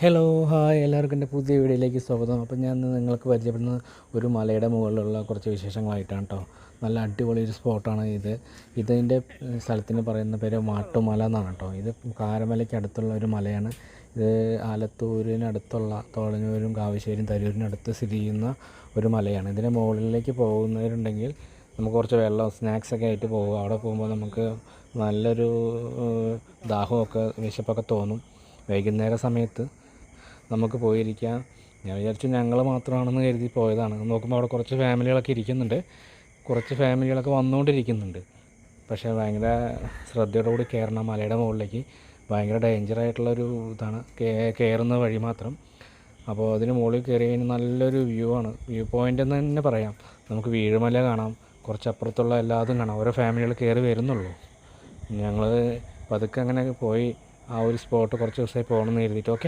Hello hi എല്ലാവർക്കും എൻ്റെ പുതിയ വീഡിയോയിലേക്ക് സ്വാഗതം. അപ്പോൾ ഞാൻ ഇന്ന് നിങ്ങൾക്ക് പരിചയപ്പെടുന്ന ഒരു മലയുടെ മുകളിലുള്ള കുറച്ച് വിശേഷങ്ങളായിട്ടാണ് കേട്ടോ. നല്ല അടിപൊളി ഒരു സ്പോട്ടാണ് ഇത്. ഇതിൻ്റെ സ്ഥലത്തിന് പറയുന്ന പേര് മാട്ടുമല എന്നാണ് കേട്ടോ. ഇത് കാരമലയ്ക്ക് അടുത്തുള്ള ഒരു മലയാണ്. ഇത് ആലത്തൂരിനടുത്തുള്ള തോളഞ്ഞൂരും കാവശ്ശേരിയും തരൂരിനടുത്ത് സ്ഥിതി ചെയ്യുന്ന ഒരു മലയാണ്. ഇതിൻ്റെ മുകളിലേക്ക് പോകുന്നവരുണ്ടെങ്കിൽ നമുക്ക് കുറച്ച് വെള്ളം സ്നാക്സൊക്കെ ആയിട്ട് പോകുക. അവിടെ പോകുമ്പോൾ നമുക്ക് നല്ലൊരു ദാഹമൊക്കെ വിശപ്പൊക്കെ തോന്നും. വൈകുന്നേര സമയത്ത് നമുക്ക് പോയിരിക്കാം. ഞാൻ വിചാരിച്ചു ഞങ്ങൾ മാത്രമാണെന്ന് കരുതി പോയതാണ്. നോക്കുമ്പോൾ അവിടെ കുറച്ച് ഫാമിലികളൊക്കെ ഇരിക്കുന്നുണ്ട്, കുറച്ച് ഫാമിലികളൊക്കെ വന്നുകൊണ്ടിരിക്കുന്നുണ്ട്. പക്ഷേ ഭയങ്കര ശ്രദ്ധയോടുകൂടി കയറണം മലയുടെ മുകളിലേക്ക്. ഭയങ്കര ഡേഞ്ചറായിട്ടുള്ളൊരു ഇതാണ്, കയറുന്ന വഴി മാത്രം. അപ്പോൾ അതിന് മുകളിൽ കയറി കഴിഞ്ഞാൽ നല്ലൊരു വ്യൂ ആണ്. വ്യൂ പോയിൻ്റ് എന്ന് തന്നെ പറയാം. നമുക്ക് വീഴുമല കാണാം, കുറച്ചപ്പുറത്തുള്ള എല്ലാതും കാണാം. ഓരോ ഫാമിലികൾ കയറി വരുന്നുള്ളൂ. ഞങ്ങൾ പതുക്കെ അങ്ങനെ പോയി ആ ഒരു സ്പോട്ട് കുറച്ച് ദിവസമായി പോകണമെന്ന് കരുതിയിട്ട്. ഓക്കെ.